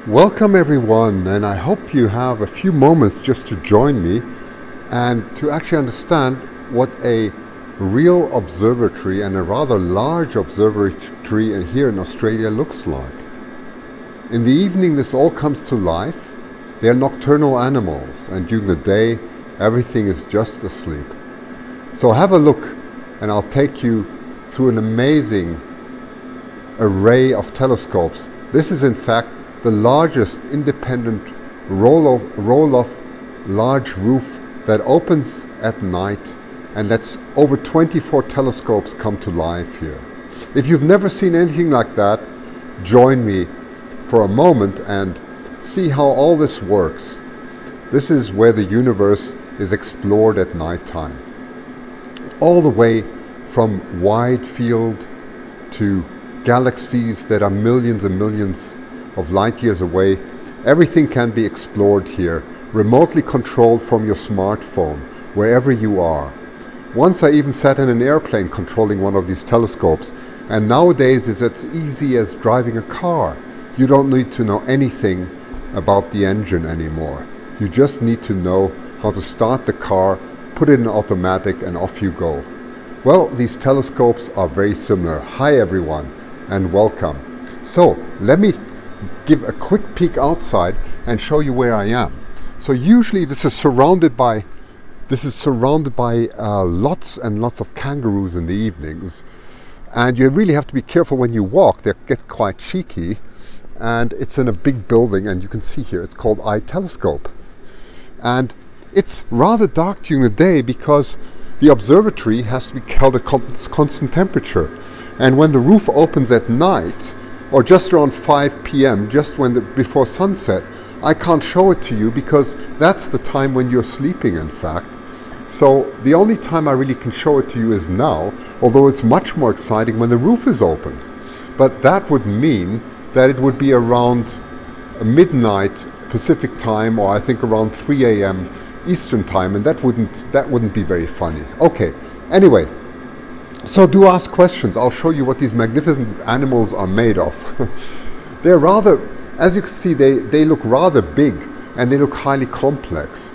Welcome everyone, and I hope you have a few moments just to join me and to actually understand what a real observatory and a rather large observatory here in Australia looks like. In the evening this all comes to life. They are nocturnal animals, and during the day everything is just asleep. So have a look and I'll take you through an amazing array of telescopes. This is in fact the largest independent roll-off large roof that opens at night and lets over 24 telescopes come to life here. If you've never seen anything like that, join me for a moment and see how all this works. This is where the universe is explored at night time. All the way from wide field to galaxies that are millions and millions of light years away. Everything can be explored here, remotely controlled from your smartphone, wherever you are. Once I even sat in an airplane controlling one of these telescopes, and nowadays it's as easy as driving a car. You don't need to know anything about the engine anymore. You just need to know how to start the car, put it in automatic, and off you go. Well, these telescopes are very similar. Hi everyone, and welcome. So let me give a quick peek outside and show you where I am. So usually this is surrounded by lots and lots of kangaroos in the evenings, and you really have to be careful when you walk. They get quite cheeky, and it's in a big building, and you can see here it's called Eye Telescope, and it's rather dark during the day because the observatory has to be held at constant temperature, and when the roof opens at night or just around 5 p.m., just before sunset, I can't show it to you because that's the time when you're sleeping, in fact. So the only time I really can show it to you is now, although it's much more exciting when the roof is open. But that would mean that it would be around midnight Pacific time, or I think around 3 a.m. Eastern time, and that wouldn't be very funny. Okay, anyway. So do ask questions. I'll show you what these magnificent animals are made of. They're rather, as you can see, they look rather big and they look highly complex.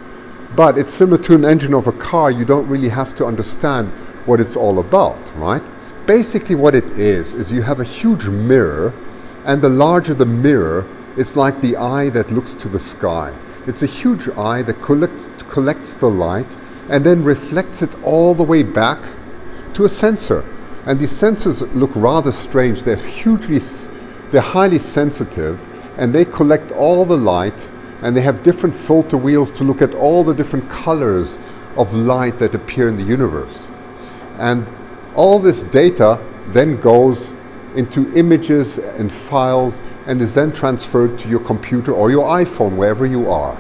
But it's similar to an engine of a car. You don't really have to understand what it's all about, right? Basically what it is you have a huge mirror, and the larger the mirror, it's like the eye that looks to the sky. It's a huge eye that collects the light and then reflects it all the way back to a sensor, and these sensors look rather strange. They're highly sensitive, and they collect all the light, and they have different filter wheels to look at all the different colors of light that appear in the universe. And all this data then goes into images and files and is then transferred to your computer or your iPhone, wherever you are.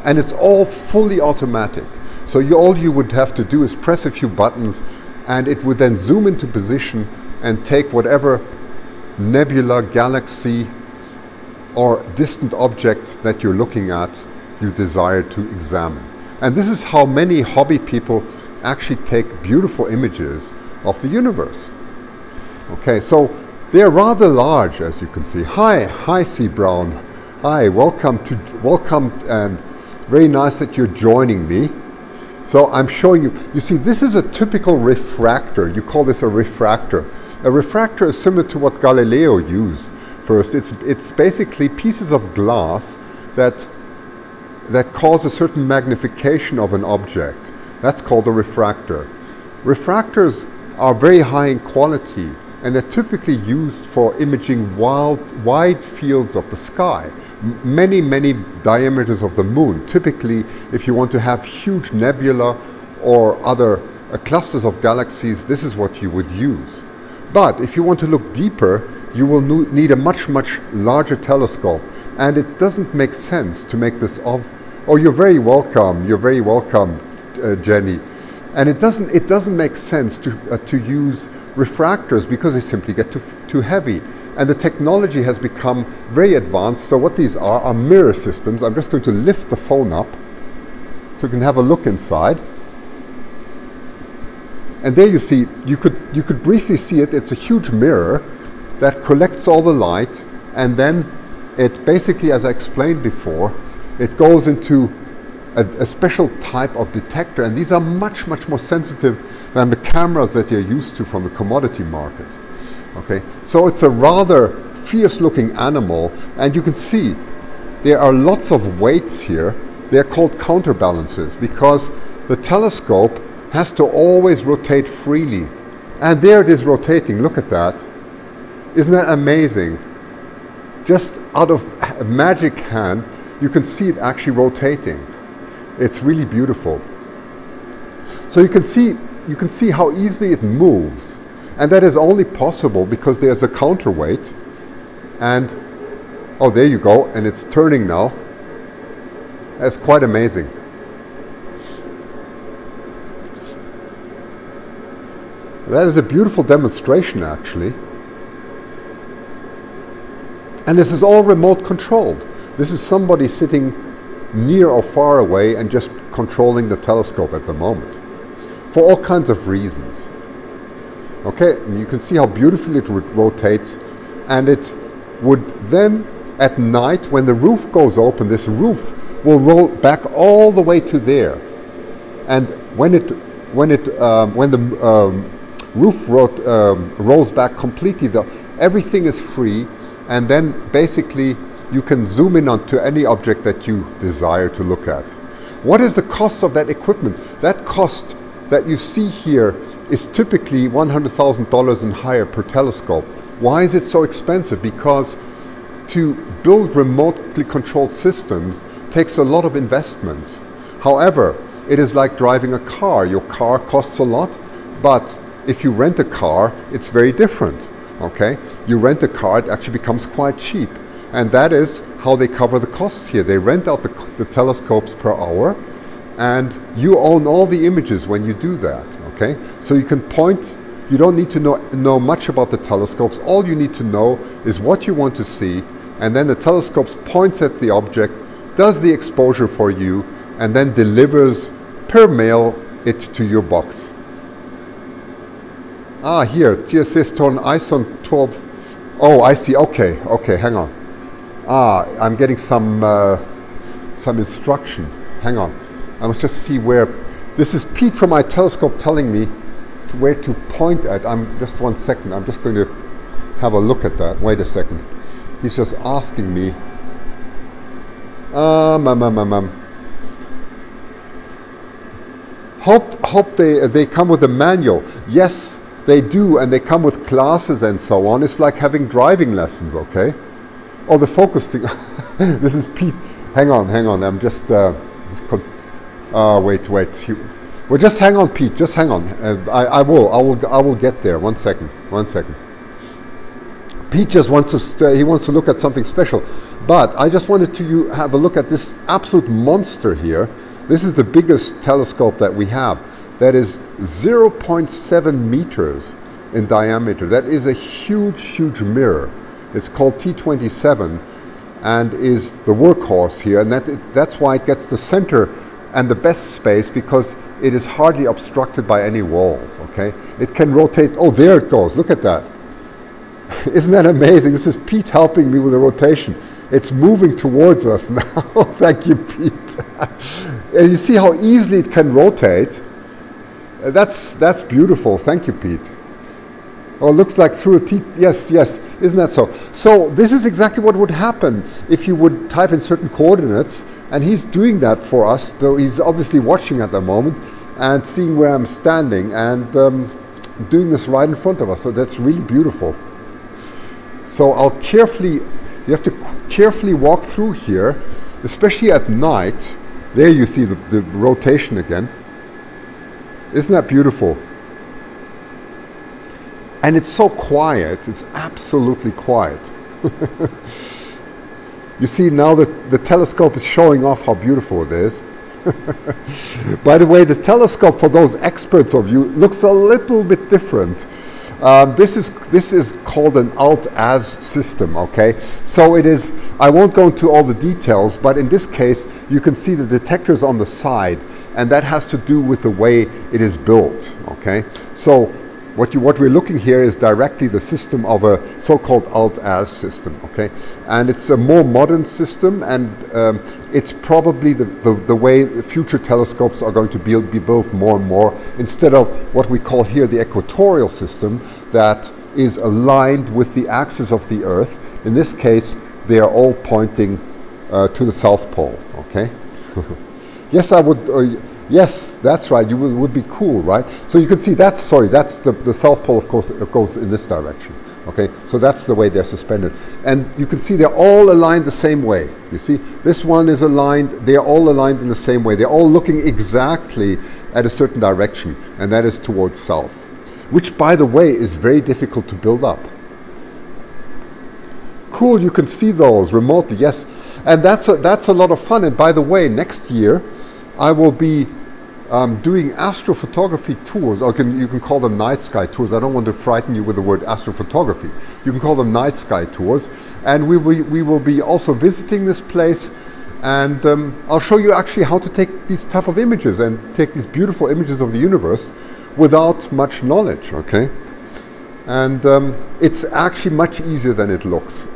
And it's all fully automatic. So all you would have to do is press a few buttons, and it would then zoom into position and take whatever nebula, galaxy, or distant object that you're looking at you desire to examine. And this is how many hobby people actually take beautiful images of the universe. Okay, so they're rather large, as you can see. Hi C. Brown. Hi, welcome, and very nice that you're joining me. So I'm showing you, you see, this is a typical refractor. You call this a refractor. A refractor is similar to what Galileo used first. It's basically pieces of glass that cause a certain magnification of an object. That's called a refractor. Refractors are very high in quality, and they're typically used for imaging wide fields of the sky. Many diameters of the moon. Typically, if you want to have huge nebula or other clusters of galaxies, this is what you would use. But if you want to look deeper, you will need a much larger telescope, and it doesn't make sense to make this of. Oh, you're very welcome, Jenny. And it doesn't make sense to use refractors because they simply get too heavy. And the technology has become very advanced. So what these are mirror systems. I'm just going to lift the phone up so you can have a look inside. And there you see, you could briefly see it. It's a huge mirror that collects all the light and then it basically, as I explained before, it goes into a special type of detector, and these are much more sensitive than the cameras that you're used to from the commodity market. Okay, so it's a rather fierce looking animal, and you can see there are lots of weights here. They're called counterbalances because the telescope has to always rotate freely, and there it is rotating. Look at that. Isn't that amazing? Just out of a magic hand you can see it actually rotating. It's really beautiful. So you can see how easily it moves, and that is only possible because there's a counterweight. And oh, there you go, and it's turning now. That's quite amazing. That is a beautiful demonstration, actually. And this is all remote controlled. This is somebody sitting near or far away and just controlling the telescope at the moment, for all kinds of reasons. Okay, and you can see how beautifully it rotates, and it would then, at night, when the roof goes open, this roof will roll back all the way to there. And when the roof rolls back completely, everything is free, and then basically you can zoom in onto any object that you desire to look at. What is the cost of that equipment? That cost that you see here is typically $100,000 and higher per telescope. Why is it so expensive? Because to build remotely controlled systems takes a lot of investments. However, it is like driving a car. Your car costs a lot, but if you rent a car, it's very different. Okay? You rent a car, it actually becomes quite cheap. And that is how they cover the costs here. They rent out the telescopes per hour, and you own all the images when you do that. Okay? So you can point, you don't need to know much about the telescopes. All you need to know is what you want to see, and then the telescope points at the object, does the exposure for you, and then delivers per mail it to your box. Ah, here, GSS-Ton ISON 12. Oh, I see. Okay, hang on. Ah, I'm getting some instruction. Hang on. I must just see where. This is Pete from my telescope telling me where to point at. Just 1 second. I'm just going to have a look at that. Wait a second. He's just asking me. Hope they come with a manual. Yes, they do, and they come with classes and so on. It's like having driving lessons, okay? Oh, the focus thing. This is Pete. Hang on. I'm just. Wait. Well, just hang on, Pete. Just hang on. I will get there. 1 second. Pete just wants to. He wants to look at something special, but I just wanted to have a look at this absolute monster here. This is the biggest telescope that we have. That is 0.7 meters in diameter. That is a huge mirror. It's called T27 and is the workhorse here, and that's why it gets the center and the best space, because it is hardly obstructed by any walls. Okay, it can rotate. Oh, there it goes. Look at that. Isn't that amazing? This is Pete helping me with the rotation. It's moving towards us now. Thank you, Pete. And you see how easily it can rotate. That's beautiful. Thank you, Pete. Oh, it looks like through a T. Yes. Isn't that so? So this is exactly what would happen if you would type in certain coordinates, and he's doing that for us. Though he's obviously watching at the moment and seeing where I'm standing and doing this right in front of us. So that's really beautiful. So you have to carefully walk through here, especially at night. There you see the rotation again. Isn't that beautiful? And it's so quiet. It's absolutely quiet. You see now that the telescope is showing off how beautiful it is. By the way, the telescope, for those experts of you, looks a little bit different. This is called an alt-az system, okay? So it is, I won't go into all the details, but in this case, you can see the detectors on the side, and that has to do with the way it is built, okay? So what we're looking here is directly the system of a so-called alt-az system, okay? And it's a more modern system, and it's probably the way future telescopes are going to be built more and more, instead of what we call here the equatorial system that is aligned with the axis of the Earth. In this case, they are all pointing to the South Pole, okay? Yes, I would... yes, that's right, would be cool, right? So you can see that's the South Pole, of course, goes in this direction, okay? So that's the way they're suspended. And you can see they're all aligned the same way. You see, this one is aligned, they're all aligned in the same way. They're all looking exactly at a certain direction, and that is towards south, which, by the way, is very difficult to build up. Cool, you can see those remotely, yes. And that's a lot of fun. And by the way, next year, I will be doing astrophotography tours, or you can call them night sky tours. I don't want to frighten you with the word astrophotography. You can call them night sky tours. And we will be also visiting this place, and I'll show you actually how to take these type of images and take these beautiful images of the universe without much knowledge, okay? And it's actually much easier than it looks.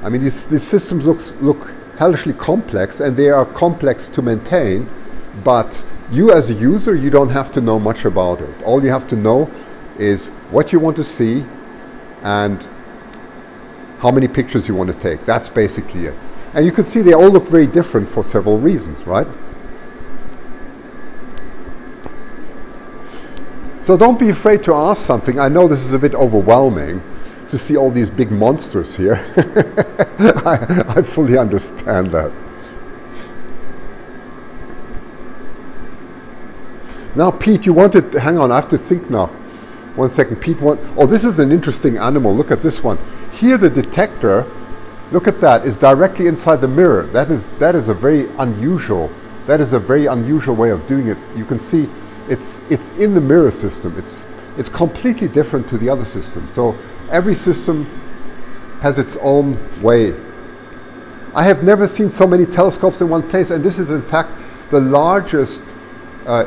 I mean, these systems look hellishly complex, and they are complex to maintain, but you as a user, you don't have to know much about it. All you have to know is what you want to see and how many pictures you want to take. That's basically it. And you can see they all look very different for several reasons, right? So don't be afraid to ask something. I know this is a bit overwhelming to see all these big monsters here. I fully understand that. Now, Pete, you wanted, hang on, I have to think now. 1 second, Pete, oh, this is an interesting animal. Look at this one. Here the detector, look at that, is directly inside the mirror. That is a very unusual way of doing it. You can see it's in the mirror system. It's completely different to the other system. So every system has its own way. I have never seen so many telescopes in one place, and this is in fact the largest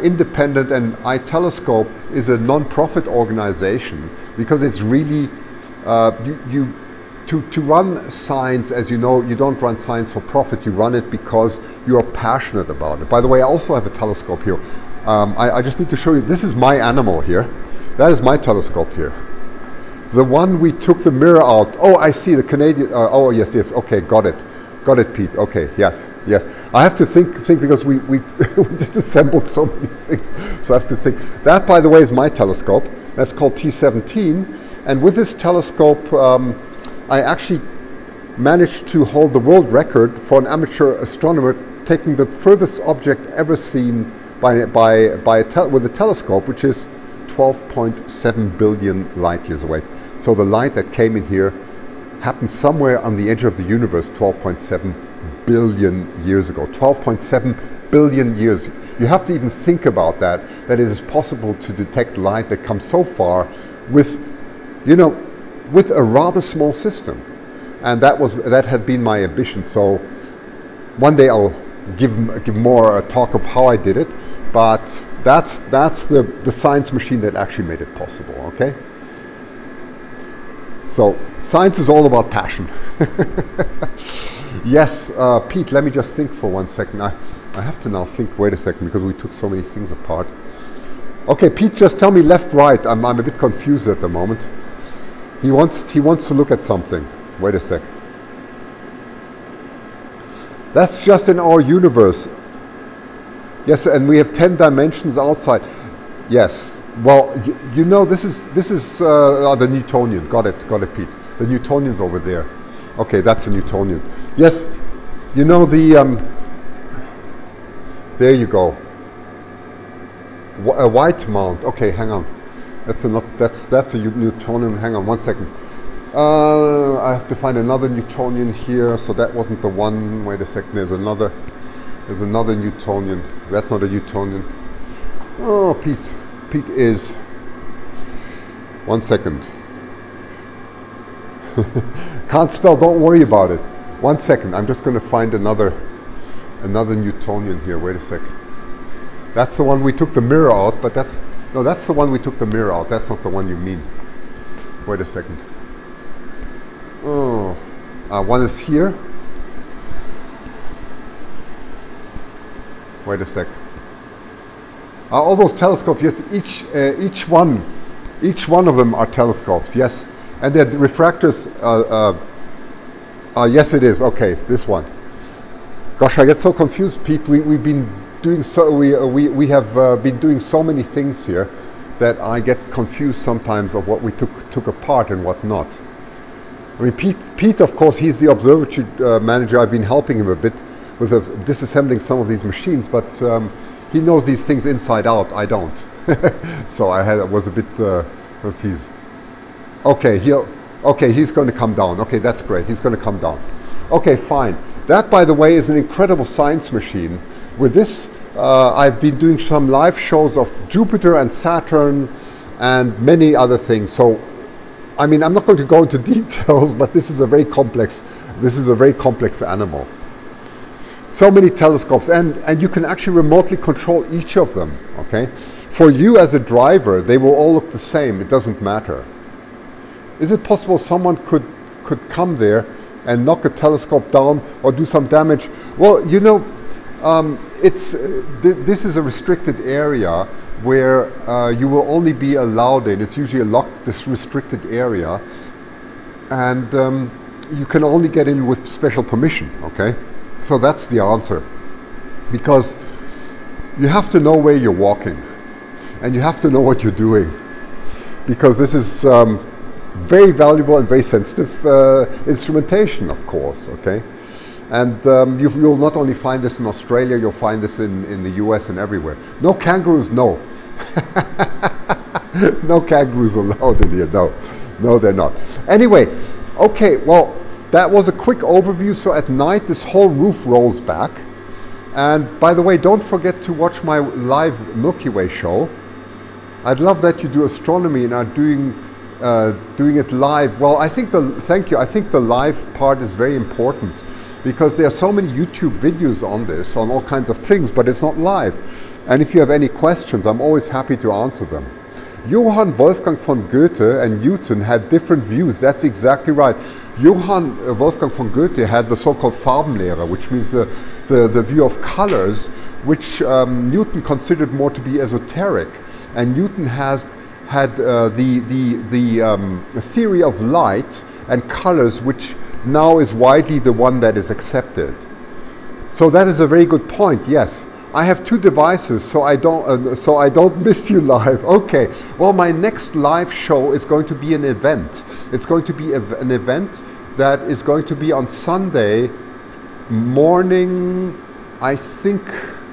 independent, and iTelescope is a non-profit organization, because it's really to run science, as you know, you don't run science for profit, you run it because you are passionate about it. By the way, I also have a telescope here. I just need to show you, this is my animal here. That is my telescope here. The one we took the mirror out. Oh, I see, the Canadian, oh yes, okay, got it, Pete, okay, yes. I have to think because we disassembled so many things, so I have to think. That, by the way, is my telescope. That's called T17, and with this telescope, I actually managed to hold the world record for an amateur astronomer taking the furthest object ever seen with a telescope, which is 12.7 billion light years away. So the light that came in here happened somewhere on the edge of the universe 12.7 billion years ago. 12.7 billion years. You have to even think about that it is possible to detect light that comes so far with, with a rather small system. And that had been my ambition. So one day I'll give more a talk of how I did it, but that's the science machine that actually made it possible, okay? So science is all about passion. Yes, Pete, let me just think for 1 second. I have to now think, wait a second, because we took so many things apart. Okay, Pete, just tell me left, right. I'm a bit confused at the moment. He wants to look at something. Wait a sec. That's just in our universe. Yes, and we have 10 dimensions outside. Yes. Well, this is the Newtonian. Got it, Pete. The Newtonian's over there. Okay, that's a Newtonian. Yes, there you go. A white mount. Okay, hang on. That's a Newtonian. Hang on 1 second. I have to find another Newtonian here. So that wasn't the one. Wait a second. There's another Newtonian. That's not a Newtonian. Oh, Pete is. 1 second. Can't spell. Don't worry about it. 1 second. I'm just going to find another Newtonian here. Wait a second. That's the one we took the mirror out, but that's No, that's the one we took the mirror out. That's not the one you mean. Wait a second. Oh, one is here. Wait a sec. All those telescopes, yes, each one of them are telescopes, yes. And they're refractors. Yes, it is. Okay, this one. Gosh, I get so confused, Pete. We've been doing so. We have been doing so many things here that I get confused sometimes of what we took apart and what not. I mean, Pete, of course, he's the observatory manager. I've been helping him a bit with disassembling some of these machines, but he knows these things inside out. I don't. So I was a bit confused. Okay, he's going to come down. Okay, that's great. He's going to come down. Okay, fine. That, by the way, is an incredible science machine. With this, I've been doing some live shows of Jupiter and Saturn and many other things. So, I mean, I'm not going to go into details, but this is a very complex animal. So many telescopes, and you can actually remotely control each of them, okay? For you as a driver, they will all look the same. It doesn't matter. Is it possible someone could come there and knock a telescope down or do some damage? Well, you know, this is a restricted area where you will only be allowed in. It's usually a locked, this restricted area, and you can only get in with special permission, okay? So that's the answer, because you have to know where you're walking and you have to know what you're doing, because this is very valuable and very sensitive instrumentation, of course, okay? And you'll not only find this in Australia, you'll find this in the US and everywhere. No kangaroos, no. No kangaroos allowed in here, no. No, they're not. Anyway, okay, well, that was a quick overview. So at night, this whole roof rolls back. And by the way, don't forget to watch my live Milky Way show. I'd love that you do astronomy and are doing it live. Well, thank you. I think the live part is very important, because there are so many YouTube videos on this, on all kinds of things, but it's not live. And if you have any questions, I'm always happy to answer them. Johann Wolfgang von Goethe and Newton had different views. That's exactly right. Johann Wolfgang von Goethe had the so-called Farbenlehre, which means the view of colors, which Newton considered more to be esoteric. And Newton had the theory of light and colors, which now is widely the one that is accepted. So that is a very good point. Yes, I have two devices, so I don't miss you live. Okay. Well, my next live show is going to be an event. It's going to be an event that is going to be on Sunday morning. I think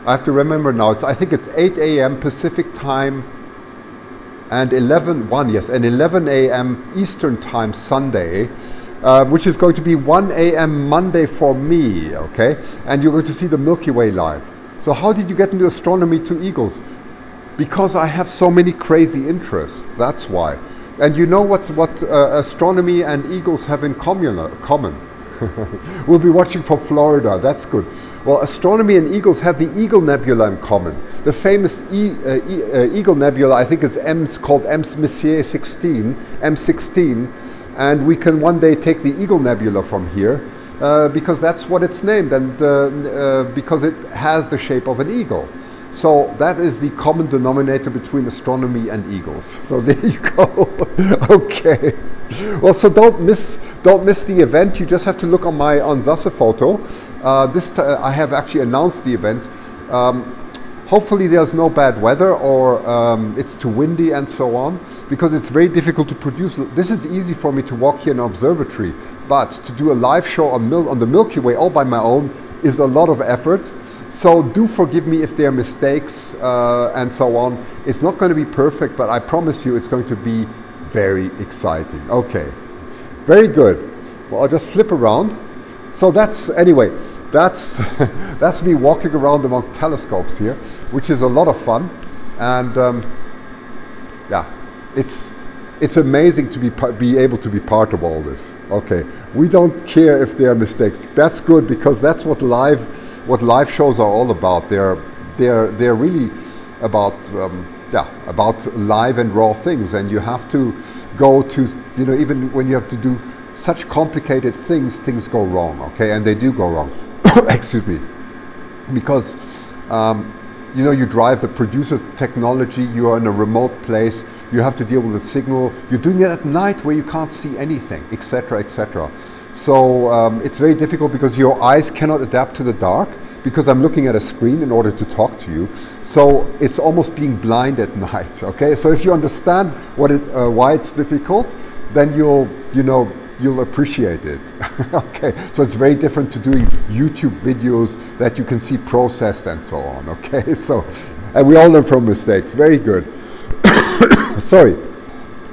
I have to remember now. I think it's 8 a.m. Pacific time and 11 a.m. Eastern time Sunday. Which is going to be 1 a.m. Monday for me, okay? And you're going to see the Milky Way live. So how did you get into astronomy to eagles? Because I have so many crazy interests, that's why. And you know what astronomy and eagles have in common? We'll be watching from Florida, that's good. Well, astronomy and eagles have the Eagle Nebula in common. The famous Eagle Nebula, I think, is called Messier 16, M16. And we can one day take the Eagle Nebula from here because that's what it's named, and because it has the shape of an eagle. So that is the common denominator between astronomy and eagles. So there you go. Okay. Well, so don't miss the event. You just have to look on Zasephoto. I have actually announced the event. Hopefully there's no bad weather, or it's too windy and so on, because it's very difficult to produce. This is easy for me to walk here in an observatory, but to do a live show on the Milky Way all by my own is a lot of effort. So do forgive me if there are mistakes and so on. It's not going to be perfect, but I promise you it's going to be very exciting. Okay, very good. Well, I'll just flip around. So that's me walking around among telescopes here, which is a lot of fun. And yeah, it's amazing to be able to be part of all this. Okay, we don't care if there are mistakes. That's good, because that's what live shows are all about. They're really about yeah, about live and raw things, and you have to go to, you know, even when you have to do such complicated things, things go wrong, okay, and they do go wrong. Excuse me, because you know, you drive the producer's technology, you are in a remote place, you have to deal with the signal, you're doing it at night where you can't see anything, etc., etc. So it's very difficult because your eyes cannot adapt to the dark, because I'm looking at a screen in order to talk to you. So it's almost being blind at night, okay? So if you understand why it's difficult, then you'll appreciate it. Okay, so it's very different to doing YouTube videos that you can see processed and so on, okay? So, and we all learn from mistakes, very good. Sorry.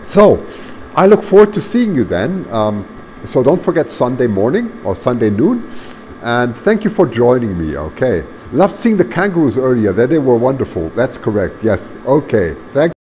So, I look forward to seeing you then. So don't forget Sunday morning or Sunday noon. And thank you for joining me, okay? Love seeing the kangaroos earlier, they were wonderful. That's correct, yes, okay. Thank